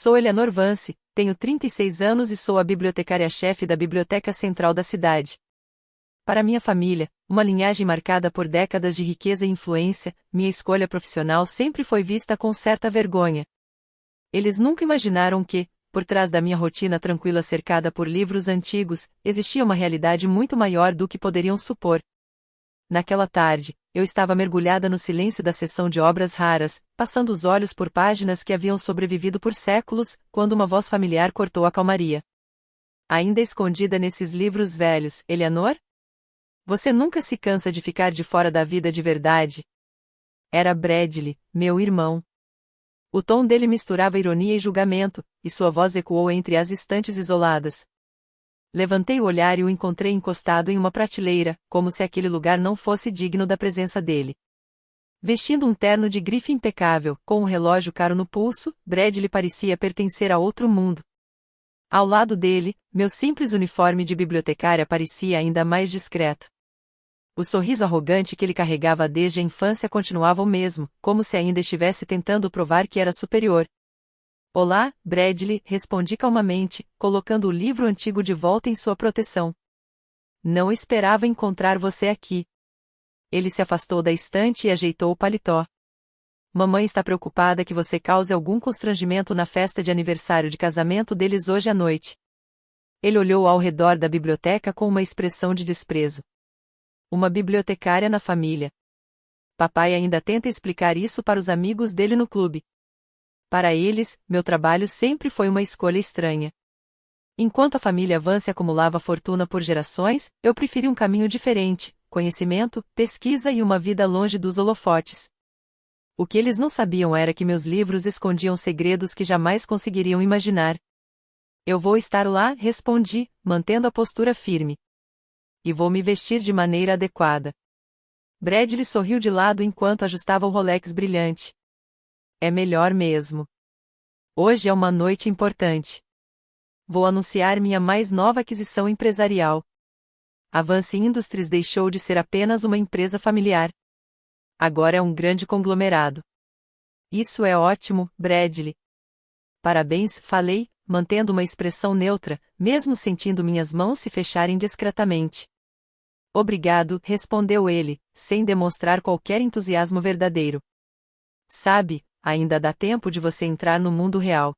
Sou Eleanor Vance, tenho 36 anos e sou a bibliotecária-chefe da Biblioteca Central da cidade. Para minha família, uma linhagem marcada por décadas de riqueza e influência, minha escolha profissional sempre foi vista com certa vergonha. Eles nunca imaginaram que, por trás da minha rotina tranquila cercada por livros antigos, existia uma realidade muito maior do que poderiam supor. Naquela tarde, eu estava mergulhada no silêncio da seção de obras raras, passando os olhos por páginas que haviam sobrevivido por séculos, quando uma voz familiar cortou a calmaria. Ainda escondida nesses livros velhos, Eleanor? Você nunca se cansa de ficar de fora da vida de verdade? Era Bradley, meu irmão. O tom dele misturava ironia e julgamento, e sua voz ecoou entre as estantes isoladas. Levantei o olhar e o encontrei encostado em uma prateleira, como se aquele lugar não fosse digno da presença dele. Vestindo um terno de grife impecável, com um relógio caro no pulso, Bradley parecia pertencer a outro mundo. Ao lado dele, meu simples uniforme de bibliotecária parecia ainda mais discreto. O sorriso arrogante que ele carregava desde a infância continuava o mesmo, como se ainda estivesse tentando provar que era superior. Olá, Bradley, respondi calmamente, colocando o livro antigo de volta em sua proteção. Não esperava encontrar você aqui. Ele se afastou da estante e ajeitou o paletó. Mamãe está preocupada que você cause algum constrangimento na festa de aniversário de casamento deles hoje à noite. Ele olhou ao redor da biblioteca com uma expressão de desprezo. Uma bibliotecária na família. Papai ainda tenta explicar isso para os amigos dele no clube. Para eles, meu trabalho sempre foi uma escolha estranha. Enquanto a família Vance acumulava fortuna por gerações, eu preferi um caminho diferente, conhecimento, pesquisa e uma vida longe dos holofotes. O que eles não sabiam era que meus livros escondiam segredos que jamais conseguiriam imaginar. Eu vou estar lá, respondi, mantendo a postura firme. E vou me vestir de maneira adequada. Bradley sorriu de lado enquanto ajustava o Rolex brilhante. É melhor mesmo. Hoje é uma noite importante. Vou anunciar minha mais nova aquisição empresarial. A Vance Industries deixou de ser apenas uma empresa familiar. Agora é um grande conglomerado. Isso é ótimo, Bradley. Parabéns, falei, mantendo uma expressão neutra, mesmo sentindo minhas mãos se fecharem discretamente. Obrigado, respondeu ele, sem demonstrar qualquer entusiasmo verdadeiro. Sabe, ainda dá tempo de você entrar no mundo real.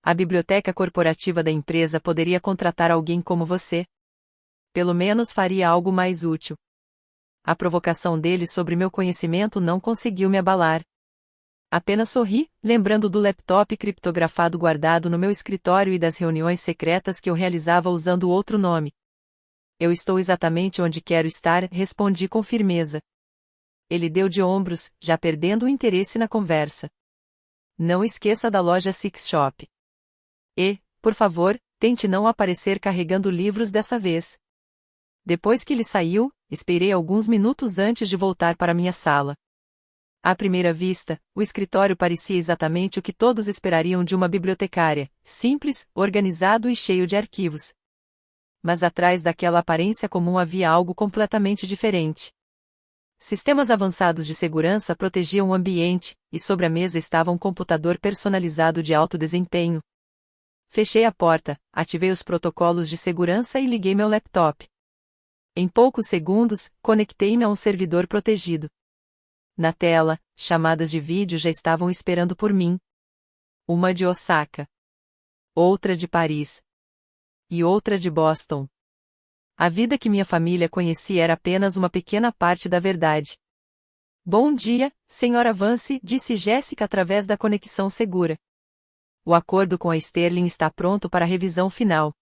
A biblioteca corporativa da empresa poderia contratar alguém como você. Pelo menos faria algo mais útil. A provocação dele sobre meu conhecimento não conseguiu me abalar. Apenas sorri, lembrando do laptop criptografado guardado no meu escritório e das reuniões secretas que eu realizava usando outro nome. Eu estou exatamente onde quero estar, respondi com firmeza. Ele deu de ombros, já perdendo o interesse na conversa. Não esqueça da loja Six Shop. E, por favor, tente não aparecer carregando livros dessa vez. Depois que ele saiu, esperei alguns minutos antes de voltar para minha sala. À primeira vista, o escritório parecia exatamente o que todos esperariam de uma bibliotecária, simples, organizado e cheio de arquivos. Mas atrás daquela aparência comum havia algo completamente diferente. Sistemas avançados de segurança protegiam o ambiente, e sobre a mesa estava um computador personalizado de alto desempenho. Fechei a porta, ativei os protocolos de segurança e liguei meu laptop. Em poucos segundos, conectei-me a um servidor protegido. Na tela, chamadas de vídeo já estavam esperando por mim. Uma de Osaka. Outra de Paris. E outra de Boston. A vida que minha família conhecia era apenas uma pequena parte da verdade. Bom dia, Sra. Vance, disse Jessica através da conexão segura. O acordo com a Sterling está pronto para a revisão final.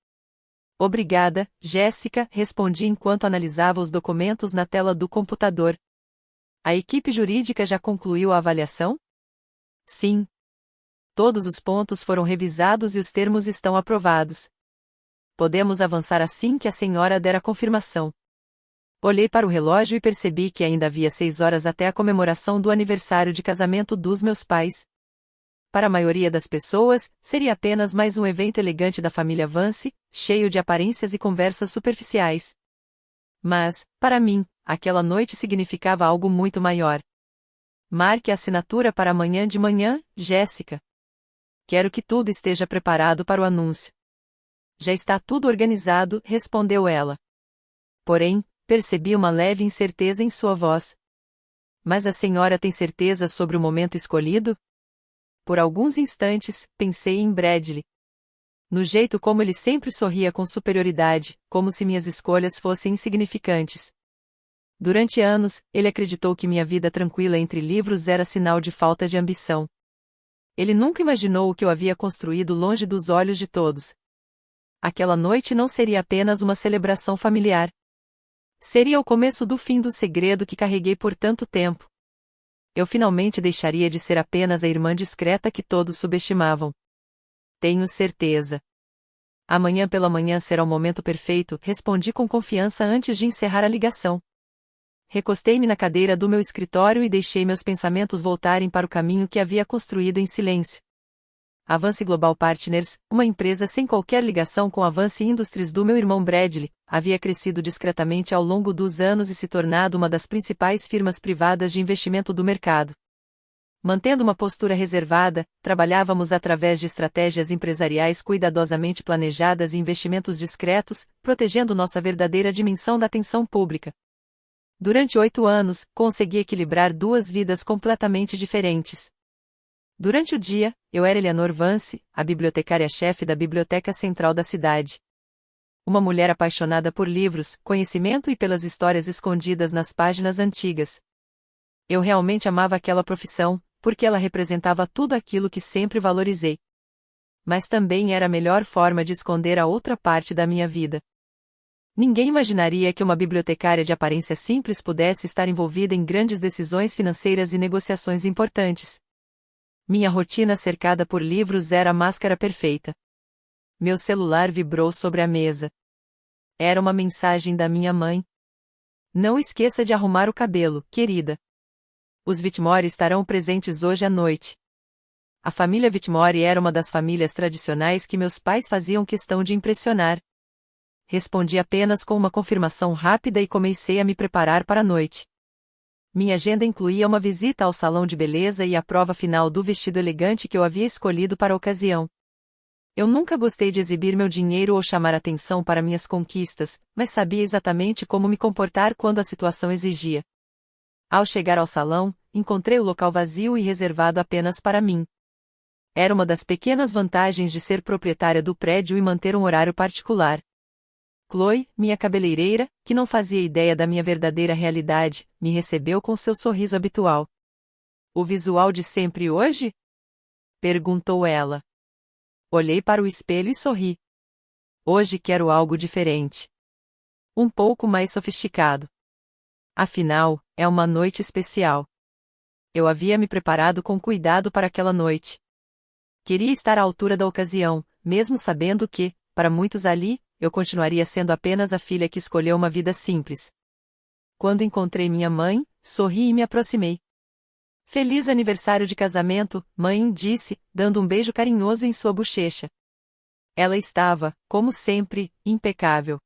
Obrigada, Jessica, respondi enquanto analisava os documentos na tela do computador. A equipe jurídica já concluiu a avaliação? Sim. Todos os pontos foram revisados e os termos estão aprovados. Podemos avançar assim que a senhora der a confirmação. Olhei para o relógio e percebi que ainda havia 6 horas até a comemoração do aniversário de casamento dos meus pais. Para a maioria das pessoas, seria apenas mais um evento elegante da família Vance, cheio de aparências e conversas superficiais. Mas, para mim, aquela noite significava algo muito maior. Marque a assinatura para amanhã de manhã, Jéssica. Quero que tudo esteja preparado para o anúncio. Já está tudo organizado, respondeu ela. Porém, percebi uma leve incerteza em sua voz. Mas a senhora tem certeza sobre o momento escolhido? Por alguns instantes, pensei em Bradley. No jeito como ele sempre sorria com superioridade, como se minhas escolhas fossem insignificantes. Durante anos, ele acreditou que minha vida tranquila entre livros era sinal de falta de ambição. Ele nunca imaginou o que eu havia construído longe dos olhos de todos. Aquela noite não seria apenas uma celebração familiar. Seria o começo do fim do segredo que carreguei por tanto tempo. Eu finalmente deixaria de ser apenas a irmã discreta que todos subestimavam. Tenho certeza. Amanhã pela manhã será o momento perfeito, respondi com confiança antes de encerrar a ligação. Recostei-me na cadeira do meu escritório e deixei meus pensamentos voltarem para o caminho que havia construído em silêncio. Avance Global Partners, uma empresa sem qualquer ligação com a Avance Industries do meu irmão Bradley, havia crescido discretamente ao longo dos anos e se tornado uma das principais firmas privadas de investimento do mercado. Mantendo uma postura reservada, trabalhávamos através de estratégias empresariais cuidadosamente planejadas e investimentos discretos, protegendo nossa verdadeira dimensão da atenção pública. Durante 8 anos, consegui equilibrar duas vidas completamente diferentes. Durante o dia, eu era Eleanor Vance, a bibliotecária-chefe da Biblioteca Central da cidade. Uma mulher apaixonada por livros, conhecimento e pelas histórias escondidas nas páginas antigas. Eu realmente amava aquela profissão, porque ela representava tudo aquilo que sempre valorizei. Mas também era a melhor forma de esconder a outra parte da minha vida. Ninguém imaginaria que uma bibliotecária de aparência simples pudesse estar envolvida em grandes decisões financeiras e negociações importantes. Minha rotina cercada por livros era a máscara perfeita. Meu celular vibrou sobre a mesa. Era uma mensagem da minha mãe. Não esqueça de arrumar o cabelo, querida. Os Whitmore estarão presentes hoje à noite. A família Whitmore era uma das famílias tradicionais que meus pais faziam questão de impressionar. Respondi apenas com uma confirmação rápida e comecei a me preparar para a noite. Minha agenda incluía uma visita ao salão de beleza e a prova final do vestido elegante que eu havia escolhido para a ocasião. Eu nunca gostei de exibir meu dinheiro ou chamar atenção para minhas conquistas, mas sabia exatamente como me comportar quando a situação exigia. Ao chegar ao salão, encontrei o local vazio e reservado apenas para mim. Era uma das pequenas vantagens de ser proprietária do prédio e manter um horário particular. Chloe, minha cabeleireira, que não fazia ideia da minha verdadeira realidade, me recebeu com seu sorriso habitual. O visual de sempre hoje? Perguntou ela. Olhei para o espelho e sorri. Hoje quero algo diferente. Um pouco mais sofisticado. Afinal, é uma noite especial. Eu havia me preparado com cuidado para aquela noite. Queria estar à altura da ocasião, mesmo sabendo que, para muitos ali, eu continuaria sendo apenas a filha que escolheu uma vida simples. Quando encontrei minha mãe, sorri e me aproximei. Feliz aniversário de casamento, mãe, disse, dando um beijo carinhoso em sua bochecha. Ela estava, como sempre, impecável.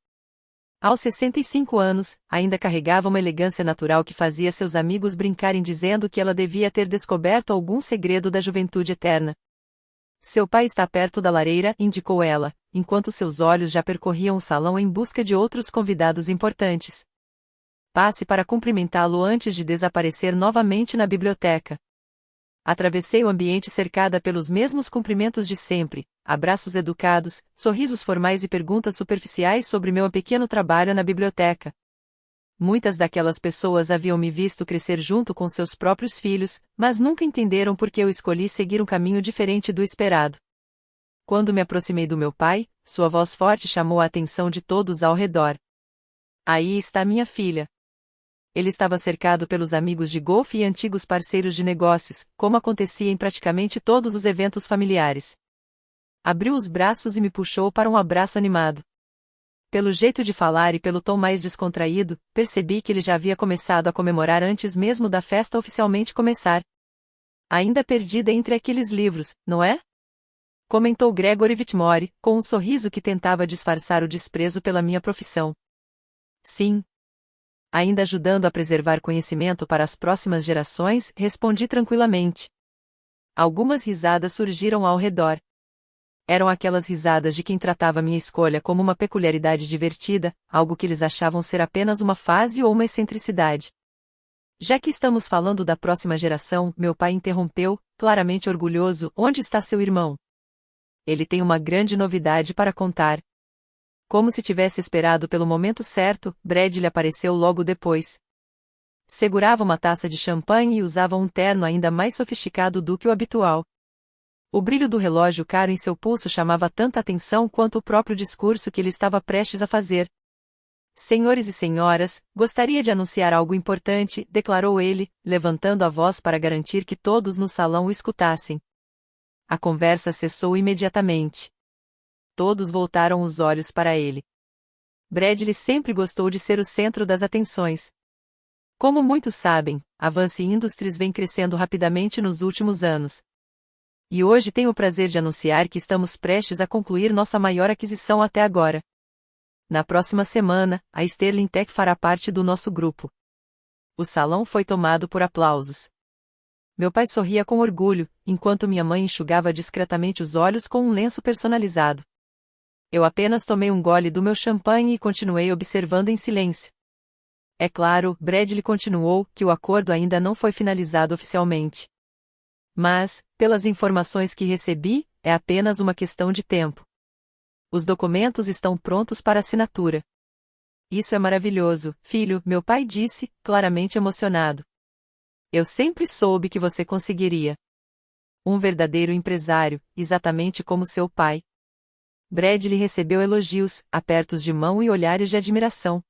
Aos 65 anos, ainda carregava uma elegância natural que fazia seus amigos brincarem dizendo que ela devia ter descoberto algum segredo da juventude eterna. Seu pai está perto da lareira, indicou ela, enquanto seus olhos já percorriam o salão em busca de outros convidados importantes. Passe para cumprimentá-lo antes de desaparecer novamente na biblioteca. Atravessei o ambiente cercada pelos mesmos cumprimentos de sempre, abraços educados, sorrisos formais e perguntas superficiais sobre meu pequeno trabalho na biblioteca. Muitas daquelas pessoas haviam me visto crescer junto com seus próprios filhos, mas nunca entenderam por que eu escolhi seguir um caminho diferente do esperado. Quando me aproximei do meu pai, sua voz forte chamou a atenção de todos ao redor. Aí está minha filha. Ele estava cercado pelos amigos de golfe e antigos parceiros de negócios, como acontecia em praticamente todos os eventos familiares. Abriu os braços e me puxou para um abraço animado. Pelo jeito de falar e pelo tom mais descontraído, percebi que ele já havia começado a comemorar antes mesmo da festa oficialmente começar. Ainda perdida entre aqueles livros, não é? Comentou Gregory Whitmore, com um sorriso que tentava disfarçar o desprezo pela minha profissão. Sim. Ainda ajudando a preservar conhecimento para as próximas gerações, respondi tranquilamente. Algumas risadas surgiram ao redor. Eram aquelas risadas de quem tratava minha escolha como uma peculiaridade divertida, algo que eles achavam ser apenas uma fase ou uma excentricidade. Já que estamos falando da próxima geração, meu pai interrompeu, claramente orgulhoso, onde está seu irmão? Ele tem uma grande novidade para contar. Como se tivesse esperado pelo momento certo, Bradley apareceu logo depois. Segurava uma taça de champanhe e usava um terno ainda mais sofisticado do que o habitual. O brilho do relógio caro em seu pulso chamava tanta atenção quanto o próprio discurso que ele estava prestes a fazer. Senhores e senhoras, gostaria de anunciar algo importante, declarou ele, levantando a voz para garantir que todos no salão o escutassem. A conversa cessou imediatamente. Todos voltaram os olhos para ele. Bradley sempre gostou de ser o centro das atenções. Como muitos sabem, a Vance Industries vem crescendo rapidamente nos últimos anos. E hoje tenho o prazer de anunciar que estamos prestes a concluir nossa maior aquisição até agora. Na próxima semana, a Sterling Tech fará parte do nosso grupo. O salão foi tomado por aplausos. Meu pai sorria com orgulho, enquanto minha mãe enxugava discretamente os olhos com um lenço personalizado. Eu apenas tomei um gole do meu champanhe e continuei observando em silêncio. É claro, Bradley continuou, que o acordo ainda não foi finalizado oficialmente. Mas, pelas informações que recebi, é apenas uma questão de tempo. Os documentos estão prontos para assinatura. Isso é maravilhoso, filho, meu pai disse, claramente emocionado. Eu sempre soube que você conseguiria. Um verdadeiro empresário, exatamente como seu pai. Bradley recebeu elogios, apertos de mão e olhares de admiração.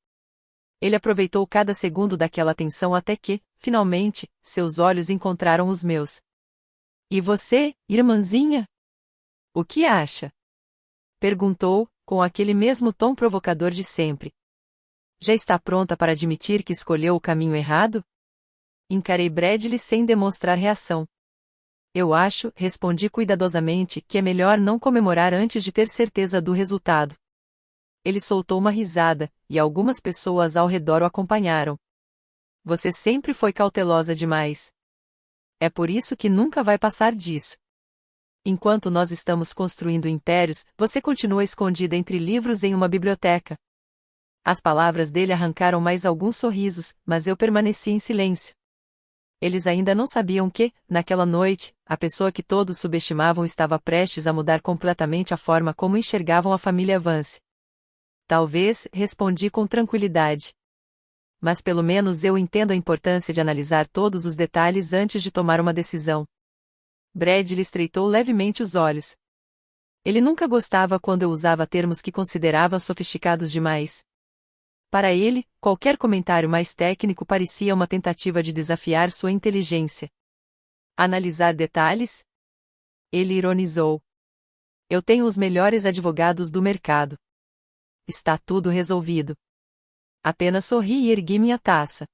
Ele aproveitou cada segundo daquela atenção até que, finalmente, seus olhos encontraram os meus. E você, irmãzinha? O que acha? Perguntou, com aquele mesmo tom provocador de sempre. Já está pronta para admitir que escolheu o caminho errado? Encarei Bradley sem demonstrar reação. Eu acho, respondi cuidadosamente, que é melhor não comemorar antes de ter certeza do resultado. Ele soltou uma risada, e algumas pessoas ao redor o acompanharam. Você sempre foi cautelosa demais. É por isso que nunca vai passar disso. Enquanto nós estamos construindo impérios, você continua escondida entre livros em uma biblioteca. As palavras dele arrancaram mais alguns sorrisos, mas eu permaneci em silêncio. Eles ainda não sabiam que, naquela noite, a pessoa que todos subestimavam estava prestes a mudar completamente a forma como enxergavam a família Vance. Talvez, respondi com tranquilidade. Mas pelo menos eu entendo a importância de analisar todos os detalhes antes de tomar uma decisão. Bradley estreitou levemente os olhos. Ele nunca gostava quando eu usava termos que considerava sofisticados demais. Para ele, qualquer comentário mais técnico parecia uma tentativa de desafiar sua inteligência. Analisar detalhes? Ele ironizou. Eu tenho os melhores advogados do mercado. Está tudo resolvido. Apenas sorri e ergui minha taça.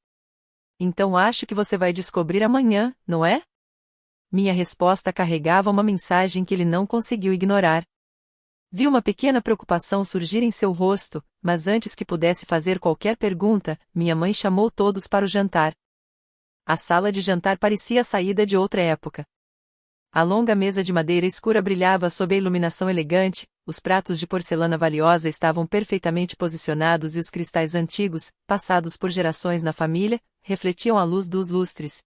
Então acho que você vai descobrir amanhã, não é? Minha resposta carregava uma mensagem que ele não conseguiu ignorar. Vi uma pequena preocupação surgir em seu rosto, mas antes que pudesse fazer qualquer pergunta, minha mãe chamou todos para o jantar. A sala de jantar parecia a saída de outra época. A longa mesa de madeira escura brilhava sob a iluminação elegante, os pratos de porcelana valiosa estavam perfeitamente posicionados e os cristais antigos, passados por gerações na família, refletiam a luz dos lustres.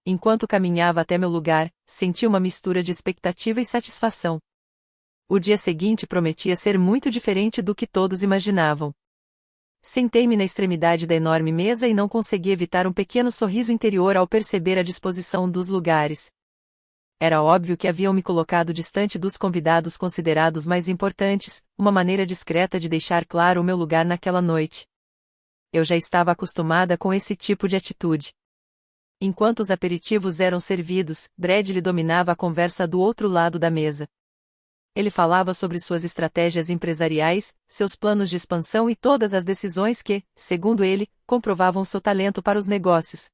Enquanto caminhava até meu lugar, senti uma mistura de expectativa e satisfação. O dia seguinte prometia ser muito diferente do que todos imaginavam. Sentei-me na extremidade da enorme mesa e não consegui evitar um pequeno sorriso interior ao perceber a disposição dos lugares. Era óbvio que haviam me colocado distante dos convidados considerados mais importantes, uma maneira discreta de deixar claro o meu lugar naquela noite. Eu já estava acostumada com esse tipo de atitude. Enquanto os aperitivos eram servidos, Bradley dominava a conversa do outro lado da mesa. Ele falava sobre suas estratégias empresariais, seus planos de expansão e todas as decisões que, segundo ele, comprovavam seu talento para os negócios.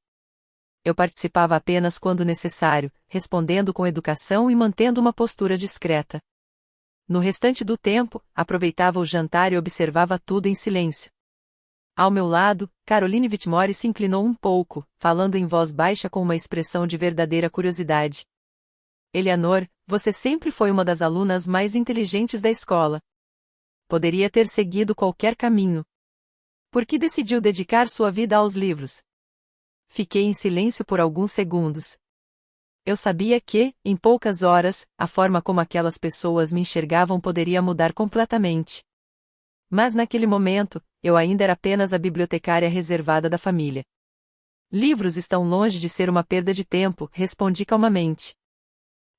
Eu participava apenas quando necessário, respondendo com educação e mantendo uma postura discreta. No restante do tempo, aproveitava o jantar e observava tudo em silêncio. Ao meu lado, Caroline Whitmore se inclinou um pouco, falando em voz baixa com uma expressão de verdadeira curiosidade. Eleanor, você sempre foi uma das alunas mais inteligentes da escola. Poderia ter seguido qualquer caminho. Por que decidiu dedicar sua vida aos livros? Fiquei em silêncio por alguns segundos. Eu sabia que, em poucas horas, a forma como aquelas pessoas me enxergavam poderia mudar completamente. Mas naquele momento, eu ainda era apenas a bibliotecária reservada da família. Livros estão longe de ser uma perda de tempo, respondi calmamente.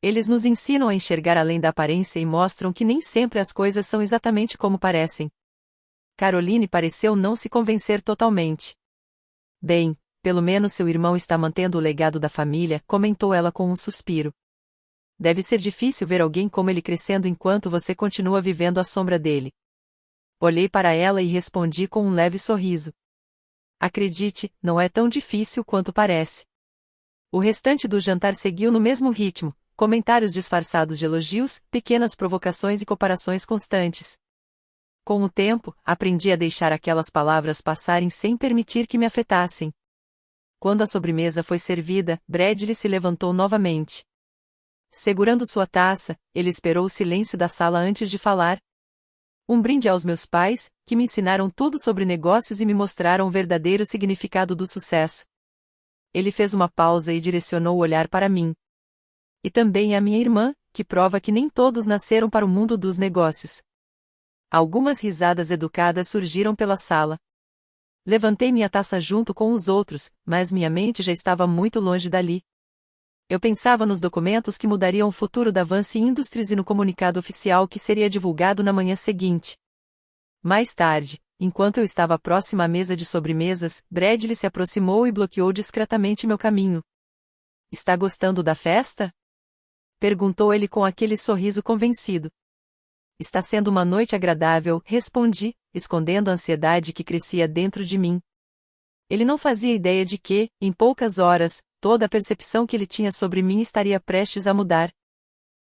Eles nos ensinam a enxergar além da aparência e mostram que nem sempre as coisas são exatamente como parecem. Caroline pareceu não se convencer totalmente. Bem, pelo menos seu irmão está mantendo o legado da família, comentou ela com um suspiro. Deve ser difícil ver alguém como ele crescendo enquanto você continua vivendo à sombra dele. Olhei para ela e respondi com um leve sorriso. Acredite, não é tão difícil quanto parece. O restante do jantar seguiu no mesmo ritmo, comentários disfarçados de elogios, pequenas provocações e comparações constantes. Com o tempo, aprendi a deixar aquelas palavras passarem sem permitir que me afetassem. Quando a sobremesa foi servida, Bradley se levantou novamente. Segurando sua taça, ele esperou o silêncio da sala antes de falar. Um brinde aos meus pais, que me ensinaram tudo sobre negócios e me mostraram o verdadeiro significado do sucesso. Ele fez uma pausa e direcionou o olhar para mim. E também a minha irmã, que prova que nem todos nasceram para o mundo dos negócios. Algumas risadas educadas surgiram pela sala. Levantei minha taça junto com os outros, mas minha mente já estava muito longe dali. Eu pensava nos documentos que mudariam o futuro da Vance Industries e no comunicado oficial que seria divulgado na manhã seguinte. Mais tarde, enquanto eu estava próxima à mesa de sobremesas, Bradley se aproximou e bloqueou discretamente meu caminho. Está gostando da festa? Perguntou ele com aquele sorriso convencido. Está sendo uma noite agradável, respondi, escondendo a ansiedade que crescia dentro de mim. Ele não fazia ideia de que, em poucas horas, toda a percepção que ele tinha sobre mim estaria prestes a mudar.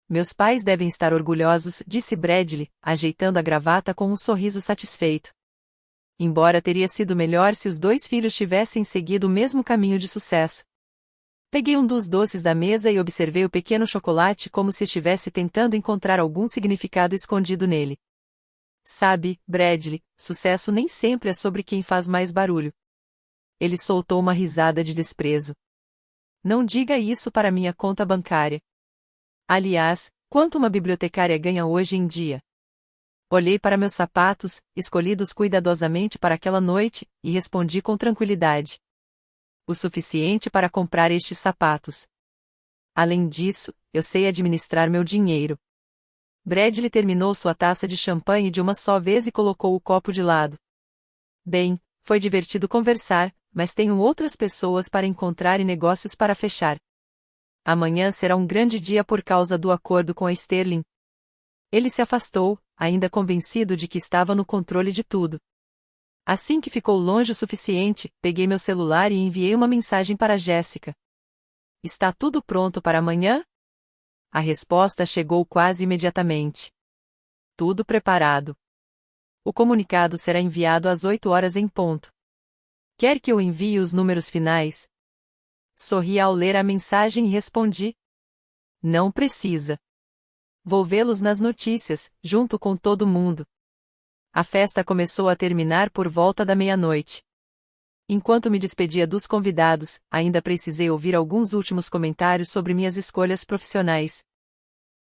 Meus pais devem estar orgulhosos, disse Bradley, ajeitando a gravata com um sorriso satisfeito. Embora teria sido melhor se os dois filhos tivessem seguido o mesmo caminho de sucesso. Peguei um dos doces da mesa e observei o pequeno chocolate como se estivesse tentando encontrar algum significado escondido nele. Sabe, Bradley, sucesso nem sempre é sobre quem faz mais barulho. Ele soltou uma risada de desprezo. Não diga isso para minha conta bancária. Aliás, quanto uma bibliotecária ganha hoje em dia? Olhei para meus sapatos, escolhidos cuidadosamente para aquela noite, e respondi com tranquilidade. O suficiente para comprar estes sapatos. Além disso, eu sei administrar meu dinheiro. Bradley terminou sua taça de champanhe de uma só vez e colocou o copo de lado. Bem, foi divertido conversar, mas tenho outras pessoas para encontrar e negócios para fechar. Amanhã será um grande dia por causa do acordo com a Sterling. Ele se afastou, ainda convencido de que estava no controle de tudo. Assim que ficou longe o suficiente, peguei meu celular e enviei uma mensagem para Jéssica. Está tudo pronto para amanhã? A resposta chegou quase imediatamente. Tudo preparado. O comunicado será enviado às 8 horas em ponto. Quer que eu envie os números finais? Sorri ao ler a mensagem e respondi. Não precisa. Vou vê-los nas notícias, junto com todo mundo. A festa começou a terminar por volta da meia-noite. Enquanto me despedia dos convidados, ainda precisei ouvir alguns últimos comentários sobre minhas escolhas profissionais.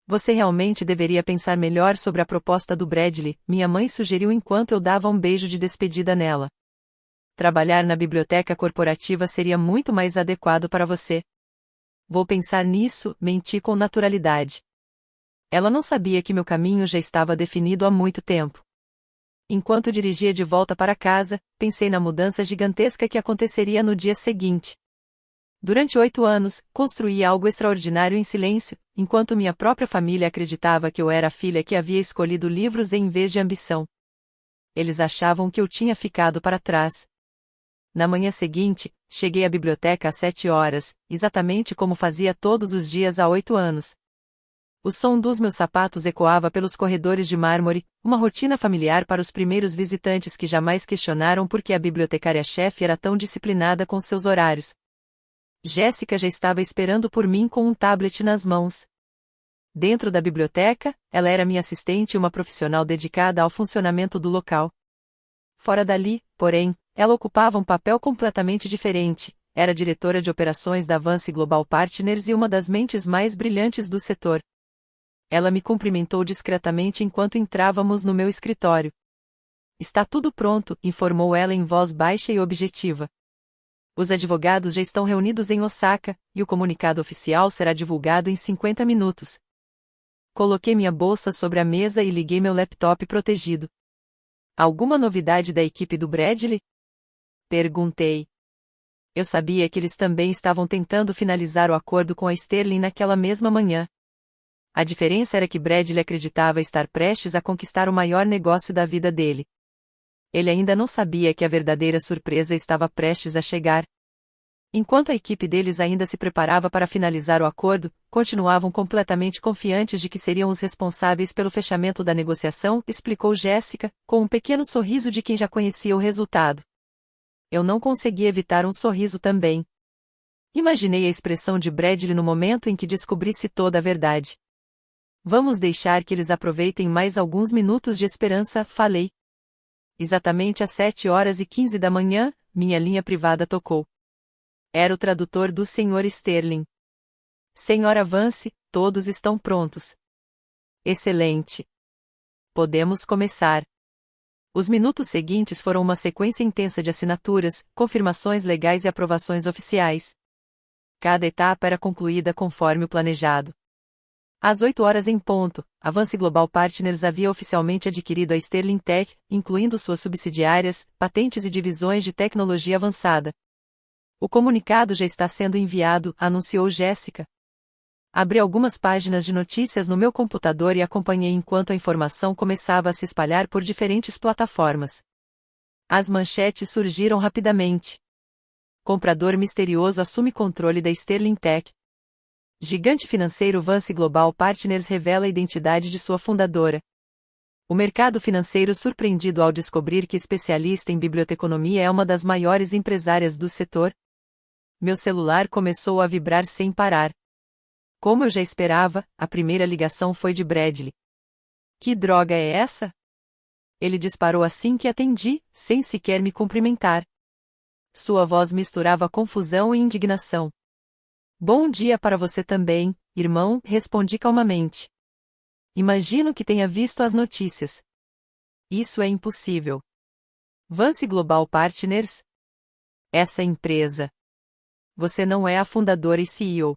Você realmente deveria pensar melhor sobre a proposta do Bradley, minha mãe sugeriu enquanto eu dava um beijo de despedida nela. Trabalhar na biblioteca corporativa seria muito mais adequado para você. Vou pensar nisso, menti com naturalidade. Ela não sabia que meu caminho já estava definido há muito tempo. Enquanto dirigia de volta para casa, pensei na mudança gigantesca que aconteceria no dia seguinte. Durante 8 anos, construí algo extraordinário em silêncio, enquanto minha própria família acreditava que eu era a filha que havia escolhido livros em vez de ambição. Eles achavam que eu tinha ficado para trás. Na manhã seguinte, cheguei à biblioteca às 7 horas, exatamente como fazia todos os dias há 8 anos. O som dos meus sapatos ecoava pelos corredores de mármore, uma rotina familiar para os primeiros visitantes que jamais questionaram por que a bibliotecária-chefe era tão disciplinada com seus horários. Jéssica já estava esperando por mim com um tablet nas mãos. Dentro da biblioteca, ela era minha assistente e uma profissional dedicada ao funcionamento do local. Fora dali, porém, ela ocupava um papel completamente diferente. Era diretora de operações da Vance Global Partners e uma das mentes mais brilhantes do setor. Ela me cumprimentou discretamente enquanto entrávamos no meu escritório. Está tudo pronto, informou ela em voz baixa e objetiva. Os advogados já estão reunidos em Osaka, e o comunicado oficial será divulgado em 50 minutos. Coloquei minha bolsa sobre a mesa e liguei meu laptop protegido. Alguma novidade da equipe do Bradley? Perguntei. Eu sabia que eles também estavam tentando finalizar o acordo com a Sterling naquela mesma manhã. A diferença era que Bradley acreditava estar prestes a conquistar o maior negócio da vida dele. Ele ainda não sabia que a verdadeira surpresa estava prestes a chegar. Enquanto a equipe deles ainda se preparava para finalizar o acordo, continuavam completamente confiantes de que seriam os responsáveis pelo fechamento da negociação, explicou Jéssica, com um pequeno sorriso de quem já conhecia o resultado. Eu não consegui evitar um sorriso também. Imaginei a expressão de Bradley no momento em que descobrisse toda a verdade. Vamos deixar que eles aproveitem mais alguns minutos de esperança, falei. Exatamente às 7h15 da manhã, minha linha privada tocou. Era o tradutor do Sr. Sterling. Senhora Vance, todos estão prontos. Excelente. Podemos começar. Os minutos seguintes foram uma sequência intensa de assinaturas, confirmações legais e aprovações oficiais. Cada etapa era concluída conforme o planejado. Às 8h em ponto, a Vance Global Partners havia oficialmente adquirido a Sterling Tech, incluindo suas subsidiárias, patentes e divisões de tecnologia avançada. O comunicado já está sendo enviado, anunciou Jéssica. Abri algumas páginas de notícias no meu computador e acompanhei enquanto a informação começava a se espalhar por diferentes plataformas. As manchetes surgiram rapidamente. Comprador misterioso assume controle da Sterling Tech. Gigante financeiro Vance Global Partners revela a identidade de sua fundadora. O mercado financeiro surpreendido ao descobrir que especialista em biblioteconomia é uma das maiores empresárias do setor. Meu celular começou a vibrar sem parar. Como eu já esperava, a primeira ligação foi de Bradley. Que droga é essa? Ele disparou assim que atendi, sem sequer me cumprimentar. Sua voz misturava confusão e indignação. Bom dia para você também, irmão, respondi calmamente. Imagino que tenha visto as notícias. Isso é impossível. Vance Global Partners? Essa empresa. Você não é a fundadora e CEO.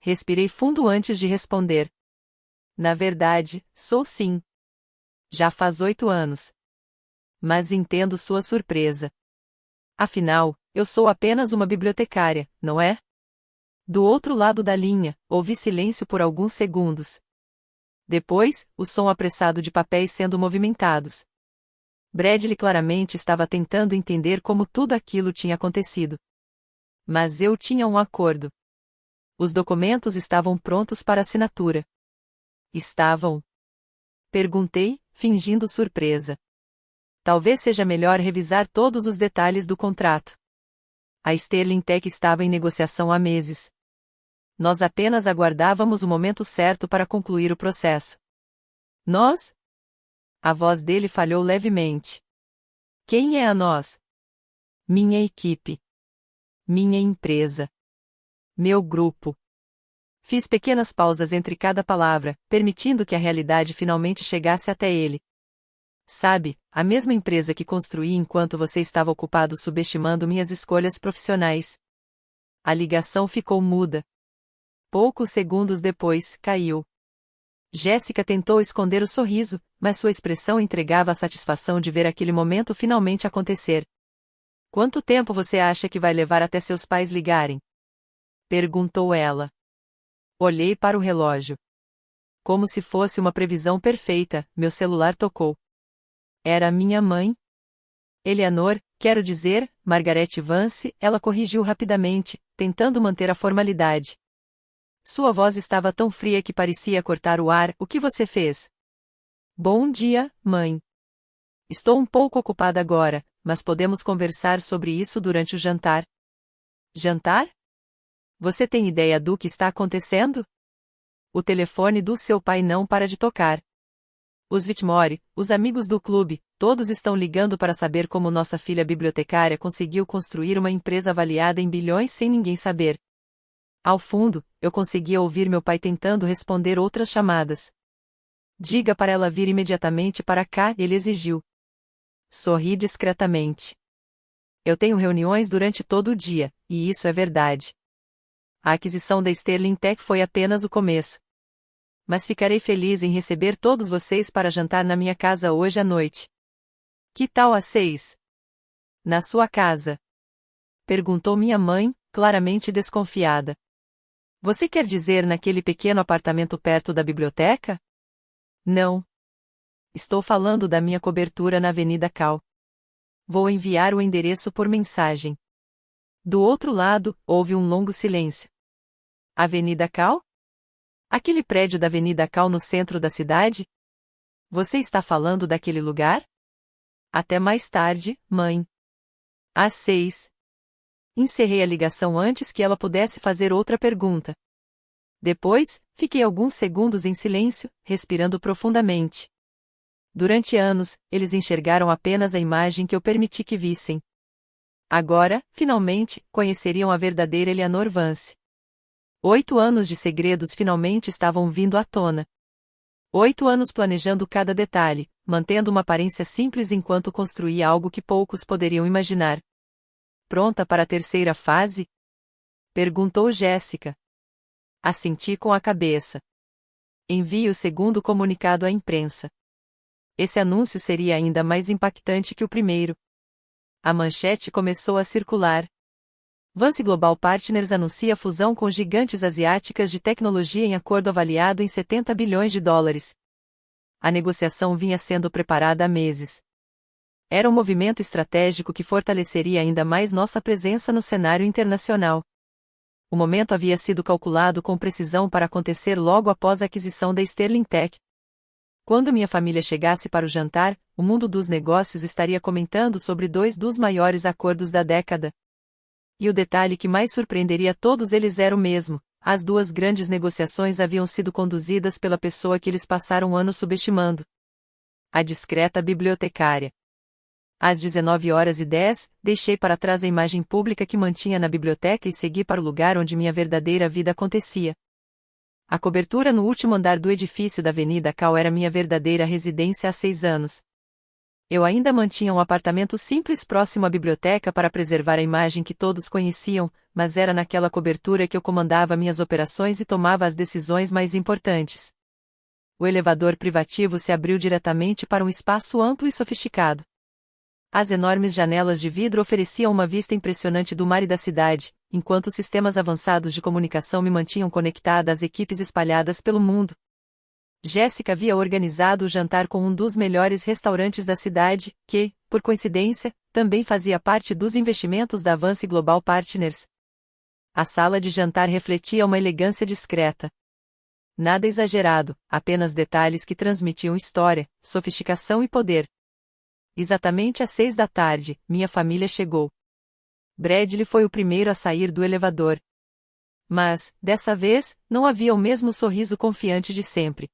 Respirei fundo antes de responder. Na verdade, sou sim. Já faz 8 anos. Mas entendo sua surpresa. Afinal, eu sou apenas uma bibliotecária, não é? Do outro lado da linha, houve silêncio por alguns segundos. Depois, o som apressado de papéis sendo movimentados. Bradley claramente estava tentando entender como tudo aquilo tinha acontecido. Mas eu tinha um acordo. Os documentos estavam prontos para assinatura. Estavam? Perguntei, fingindo surpresa. Talvez seja melhor revisar todos os detalhes do contrato. A Sterling Tech estava em negociação há meses. Nós apenas aguardávamos o momento certo para concluir o processo. Nós? A voz dele falhou levemente. Quem é a nós? Minha equipe. Minha empresa. Meu grupo. Fiz pequenas pausas entre cada palavra, permitindo que a realidade finalmente chegasse até ele. Sabe, a mesma empresa que construí enquanto você estava ocupado subestimando minhas escolhas profissionais. A ligação ficou muda. Poucos segundos depois, caiu. Jéssica tentou esconder o sorriso, mas sua expressão entregava a satisfação de ver aquele momento finalmente acontecer. Quanto tempo você acha que vai levar até seus pais ligarem? Perguntou ela. Olhei para o relógio. Como se fosse uma previsão perfeita, meu celular tocou. Era minha mãe? Eleanor, quero dizer, Margaret Vance, ela corrigiu rapidamente, tentando manter a formalidade. Sua voz estava tão fria que parecia cortar o ar. O que você fez? Bom dia, mãe. Estou um pouco ocupada agora, mas podemos conversar sobre isso durante o jantar. Jantar? Você tem ideia do que está acontecendo? O telefone do seu pai não para de tocar. Os Whitmore, os amigos do clube, todos estão ligando para saber como nossa filha bibliotecária conseguiu construir uma empresa avaliada em bilhões sem ninguém saber. Ao fundo, eu conseguia ouvir meu pai tentando responder outras chamadas. Diga para ela vir imediatamente para cá, ele exigiu. Sorri discretamente. Eu tenho reuniões durante todo o dia, e isso é verdade. A aquisição da Sterling Tech foi apenas o começo. Mas ficarei feliz em receber todos vocês para jantar na minha casa hoje à noite. Que tal às 6? Na sua casa? Perguntou minha mãe, claramente desconfiada. Você quer dizer naquele pequeno apartamento perto da biblioteca? Não. Estou falando da minha cobertura na Avenida Cal. Vou enviar o endereço por mensagem. Do outro lado, houve um longo silêncio. Avenida Cal? Aquele prédio da Avenida Cal no centro da cidade? Você está falando daquele lugar? Até mais tarde, mãe. Às 6. Encerrei a ligação antes que ela pudesse fazer outra pergunta. Depois, fiquei alguns segundos em silêncio, respirando profundamente. Durante anos, eles enxergaram apenas a imagem que eu permiti que vissem. Agora, finalmente, conheceriam a verdadeira Eleanor Vance. 8 anos de segredos finalmente estavam vindo à tona. 8 anos planejando cada detalhe, mantendo uma aparência simples enquanto construía algo que poucos poderiam imaginar. Pronta para a terceira fase? Perguntou Jéssica. Assenti com a cabeça. Envie o segundo comunicado à imprensa. Esse anúncio seria ainda mais impactante que o primeiro. A manchete começou a circular. Vance Global Partners anuncia fusão com gigantes asiáticas de tecnologia em acordo avaliado em 70 bilhões de dólares. A negociação vinha sendo preparada há meses. Era um movimento estratégico que fortaleceria ainda mais nossa presença no cenário internacional. O momento havia sido calculado com precisão para acontecer logo após a aquisição da Sterling Tech. Quando minha família chegasse para o jantar, o mundo dos negócios estaria comentando sobre 2 dos maiores acordos da década. E o detalhe que mais surpreenderia todos eles era o mesmo: as 2 grandes negociações haviam sido conduzidas pela pessoa que eles passaram anos subestimando. A discreta bibliotecária. Às 19h10, deixei para trás a imagem pública que mantinha na biblioteca e segui para o lugar onde minha verdadeira vida acontecia. A cobertura no último andar do edifício da Avenida Cal era minha verdadeira residência há 6 anos. Eu ainda mantinha um apartamento simples próximo à biblioteca para preservar a imagem que todos conheciam, mas era naquela cobertura que eu comandava minhas operações e tomava as decisões mais importantes. O elevador privativo se abriu diretamente para um espaço amplo e sofisticado. As enormes janelas de vidro ofereciam uma vista impressionante do mar e da cidade, enquanto sistemas avançados de comunicação me mantinham conectada às equipes espalhadas pelo mundo. Jéssica havia organizado o jantar com um dos melhores restaurantes da cidade, que, por coincidência, também fazia parte dos investimentos da Vance Global Partners. A sala de jantar refletia uma elegância discreta. Nada exagerado, apenas detalhes que transmitiam história, sofisticação e poder. Exatamente às 6 da tarde, minha família chegou. Bradley foi o primeiro a sair do elevador. Mas, dessa vez, não havia o mesmo sorriso confiante de sempre.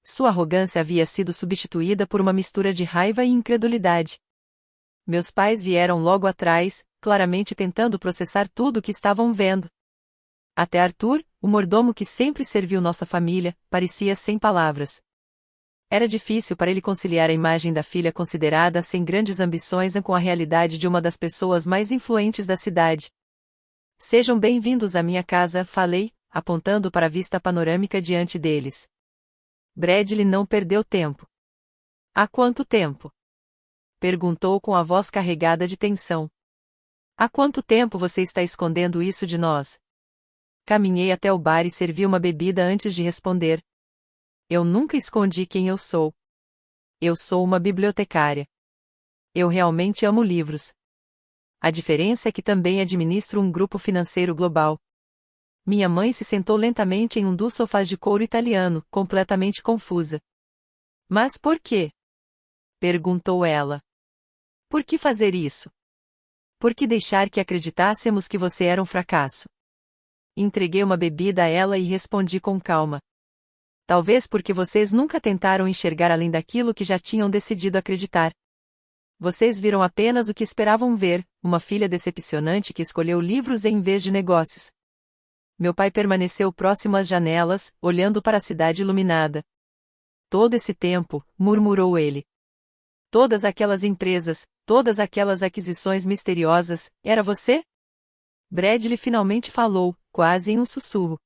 Sua arrogância havia sido substituída por uma mistura de raiva e incredulidade. Meus pais vieram logo atrás, claramente tentando processar tudo o que estavam vendo. Até Arthur, o mordomo que sempre serviu nossa família, parecia sem palavras. Era difícil para ele conciliar a imagem da filha considerada sem grandes ambições com a realidade de uma das pessoas mais influentes da cidade. Sejam bem-vindos à minha casa, falei, apontando para a vista panorâmica diante deles. Bradley não perdeu tempo. Há quanto tempo? Perguntou com a voz carregada de tensão. Há quanto tempo você está escondendo isso de nós? Caminhei até o bar e servi uma bebida antes de responder. Eu nunca escondi quem eu sou. Eu sou uma bibliotecária. Eu realmente amo livros. A diferença é que também administro um grupo financeiro global. Minha mãe se sentou lentamente em um dos sofás de couro italiano, completamente confusa. Mas por quê? Perguntou ela. Por que fazer isso? Por que deixar que acreditássemos que você era um fracasso? Entreguei uma bebida a ela e respondi com calma. Talvez porque vocês nunca tentaram enxergar além daquilo que já tinham decidido acreditar. Vocês viram apenas o que esperavam ver, uma filha decepcionante que escolheu livros em vez de negócios. Meu pai permaneceu próximo às janelas, olhando para a cidade iluminada. Todo esse tempo, murmurou ele. Todas aquelas empresas, todas aquelas aquisições misteriosas, era você? Bradley finalmente falou, quase em um sussurro.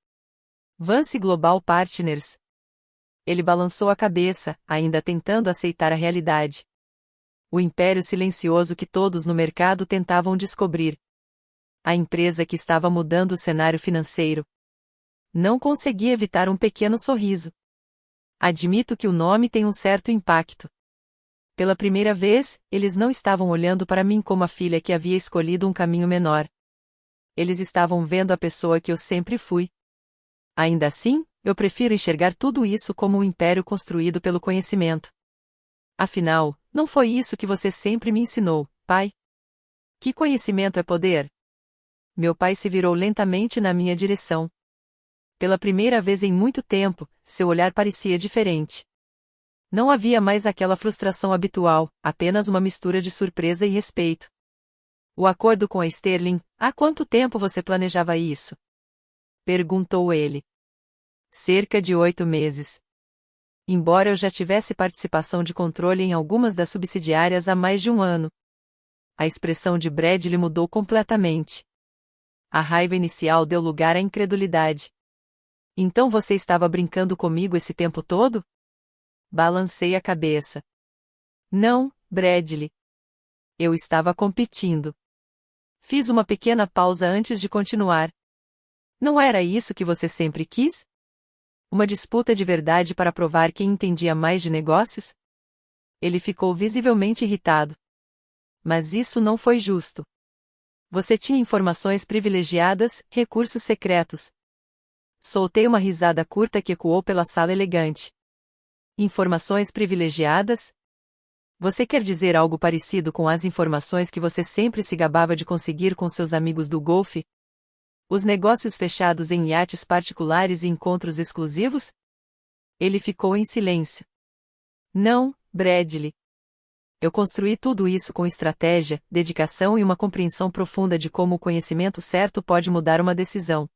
Vance Global Partners. Ele balançou a cabeça, ainda tentando aceitar a realidade. O império silencioso que todos no mercado tentavam descobrir. A empresa que estava mudando o cenário financeiro. Não consegui evitar um pequeno sorriso. Admito que o nome tem um certo impacto. Pela primeira vez, eles não estavam olhando para mim como a filha que havia escolhido um caminho menor. Eles estavam vendo a pessoa que eu sempre fui. Ainda assim, eu prefiro enxergar tudo isso como um império construído pelo conhecimento. Afinal, não foi isso que você sempre me ensinou, pai? Que conhecimento é poder? Meu pai se virou lentamente na minha direção. Pela primeira vez em muito tempo, seu olhar parecia diferente. Não havia mais aquela frustração habitual, apenas uma mistura de surpresa e respeito. O acordo com a Sterling, há quanto tempo você planejava isso? Perguntou ele. Cerca de 8 meses. Embora eu já tivesse participação de controle em algumas das subsidiárias há mais de um ano. A expressão de Bradley mudou completamente. A raiva inicial deu lugar à incredulidade. Então você estava brincando comigo esse tempo todo? Balancei a cabeça. Não, Bradley. Eu estava competindo. Fiz uma pequena pausa antes de continuar. Não era isso que você sempre quis? Uma disputa de verdade para provar quem entendia mais de negócios? Ele ficou visivelmente irritado. Mas isso não foi justo. Você tinha informações privilegiadas, recursos secretos. Soltei uma risada curta que ecoou pela sala elegante. Informações privilegiadas? Você quer dizer algo parecido com as informações que você sempre se gabava de conseguir com seus amigos do golfe? Os negócios fechados em iates particulares e encontros exclusivos? Ele ficou em silêncio. Não, Bradley. Eu construí tudo isso com estratégia, dedicação e uma compreensão profunda de como o conhecimento certo pode mudar uma decisão.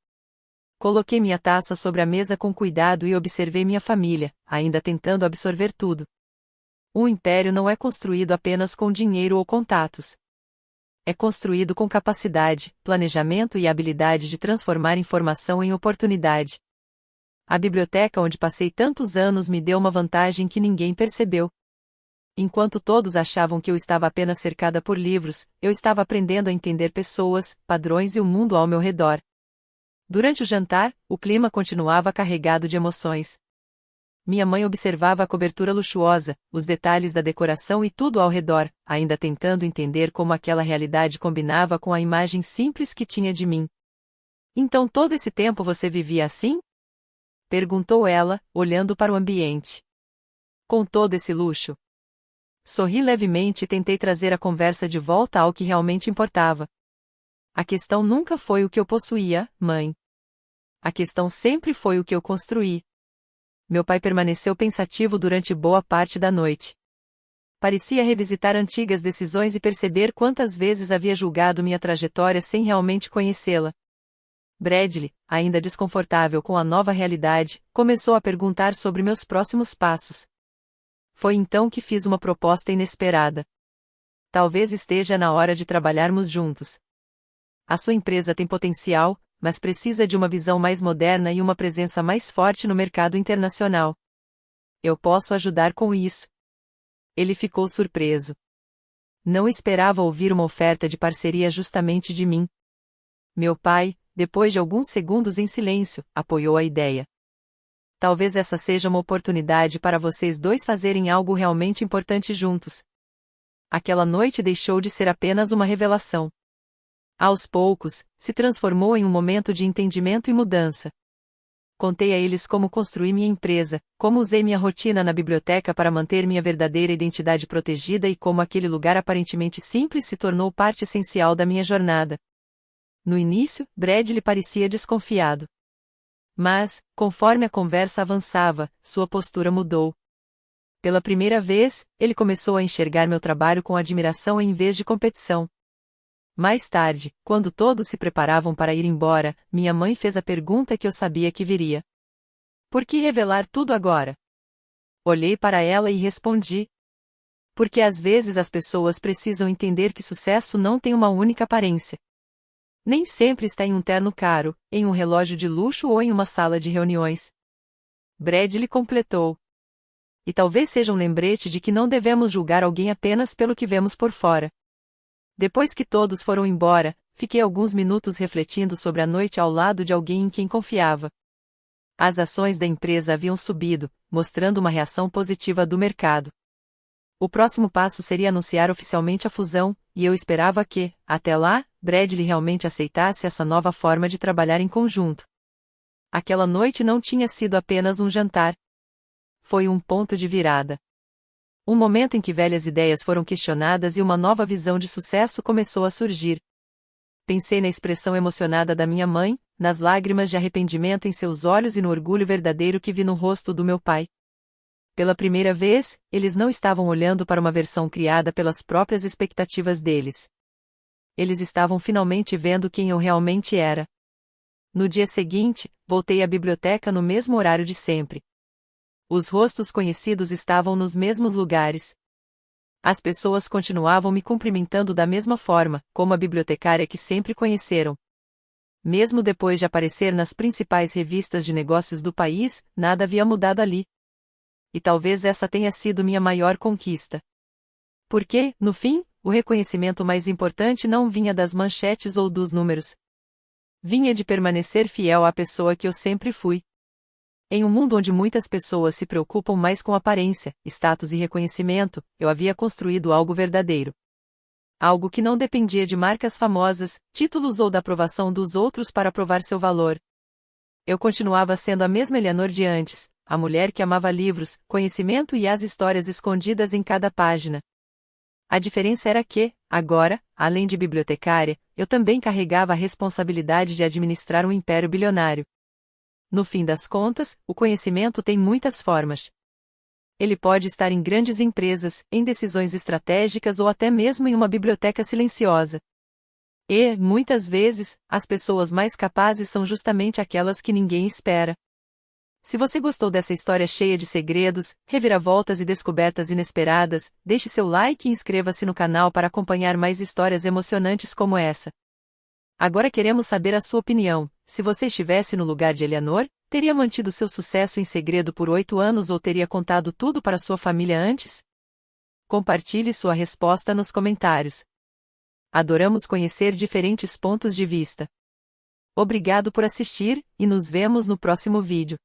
Coloquei minha taça sobre a mesa com cuidado e observei minha família, ainda tentando absorver tudo. Um império não é construído apenas com dinheiro ou contatos. É construído com capacidade, planejamento e habilidade de transformar informação em oportunidade. A biblioteca onde passei tantos anos me deu uma vantagem que ninguém percebeu. Enquanto todos achavam que eu estava apenas cercada por livros, eu estava aprendendo a entender pessoas, padrões e o mundo ao meu redor. Durante o jantar, o clima continuava carregado de emoções. Minha mãe observava a cobertura luxuosa, os detalhes da decoração e tudo ao redor, ainda tentando entender como aquela realidade combinava com a imagem simples que tinha de mim. Então todo esse tempo você vivia assim? Perguntou ela, olhando para o ambiente. Com todo esse luxo. Sorri levemente e tentei trazer a conversa de volta ao que realmente importava. A questão nunca foi o que eu possuía, mãe. A questão sempre foi o que eu construí. Meu pai permaneceu pensativo durante boa parte da noite. Parecia revisitar antigas decisões e perceber quantas vezes havia julgado minha trajetória sem realmente conhecê-la. Bradley, ainda desconfortável com a nova realidade, começou a perguntar sobre meus próximos passos. Foi então que fiz uma proposta inesperada. Talvez esteja na hora de trabalharmos juntos. A sua empresa tem potencial, mas precisa de uma visão mais moderna e uma presença mais forte no mercado internacional. Eu posso ajudar com isso. Ele ficou surpreso. Não esperava ouvir uma oferta de parceria justamente de mim. Meu pai, depois de alguns segundos em silêncio, apoiou a ideia. Talvez essa seja uma oportunidade para vocês dois fazerem algo realmente importante juntos. Aquela noite deixou de ser apenas uma revelação. Aos poucos, se transformou em um momento de entendimento e mudança. Contei a eles como construí minha empresa, como usei minha rotina na biblioteca para manter minha verdadeira identidade protegida e como aquele lugar aparentemente simples se tornou parte essencial da minha jornada. No início, Bradley parecia desconfiado. Mas, conforme a conversa avançava, sua postura mudou. Pela primeira vez, ele começou a enxergar meu trabalho com admiração em vez de competição. Mais tarde, quando todos se preparavam para ir embora, minha mãe fez a pergunta que eu sabia que viria. Por que revelar tudo agora? Olhei para ela e respondi. Porque às vezes as pessoas precisam entender que sucesso não tem uma única aparência. Nem sempre está em um terno caro, em um relógio de luxo ou em uma sala de reuniões. Bradley completou. E talvez seja um lembrete de que não devemos julgar alguém apenas pelo que vemos por fora. Depois que todos foram embora, fiquei alguns minutos refletindo sobre a noite ao lado de alguém em quem confiava. As ações da empresa haviam subido, mostrando uma reação positiva do mercado. O próximo passo seria anunciar oficialmente a fusão, e eu esperava que, até lá, Bradley realmente aceitasse essa nova forma de trabalhar em conjunto. Aquela noite não tinha sido apenas um jantar. Foi um ponto de virada. Um momento em que velhas ideias foram questionadas e uma nova visão de sucesso começou a surgir. Pensei na expressão emocionada da minha mãe, nas lágrimas de arrependimento em seus olhos e no orgulho verdadeiro que vi no rosto do meu pai. Pela primeira vez, eles não estavam olhando para uma versão criada pelas próprias expectativas deles. Eles estavam finalmente vendo quem eu realmente era. No dia seguinte, voltei à biblioteca no mesmo horário de sempre. Os rostos conhecidos estavam nos mesmos lugares. As pessoas continuavam me cumprimentando da mesma forma, como a bibliotecária que sempre conheceram. Mesmo depois de aparecer nas principais revistas de negócios do país, nada havia mudado ali. E talvez essa tenha sido minha maior conquista. Porque, no fim, o reconhecimento mais importante não vinha das manchetes ou dos números. Vinha de permanecer fiel à pessoa que eu sempre fui. Em um mundo onde muitas pessoas se preocupam mais com aparência, status e reconhecimento, eu havia construído algo verdadeiro. Algo que não dependia de marcas famosas, títulos ou da aprovação dos outros para provar seu valor. Eu continuava sendo a mesma Eleanor de antes, a mulher que amava livros, conhecimento e as histórias escondidas em cada página. A diferença era que, agora, além de bibliotecária, eu também carregava a responsabilidade de administrar um império bilionário. No fim das contas, o conhecimento tem muitas formas. Ele pode estar em grandes empresas, em decisões estratégicas ou até mesmo em uma biblioteca silenciosa. E, muitas vezes, as pessoas mais capazes são justamente aquelas que ninguém espera. Se você gostou dessa história cheia de segredos, reviravoltas e descobertas inesperadas, deixe seu like e inscreva-se no canal para acompanhar mais histórias emocionantes como essa. Agora queremos saber a sua opinião. Se você estivesse no lugar de Eleanor, teria mantido seu sucesso em segredo por 8 anos ou teria contado tudo para sua família antes? Compartilhe sua resposta nos comentários. Adoramos conhecer diferentes pontos de vista. Obrigado por assistir, e nos vemos no próximo vídeo.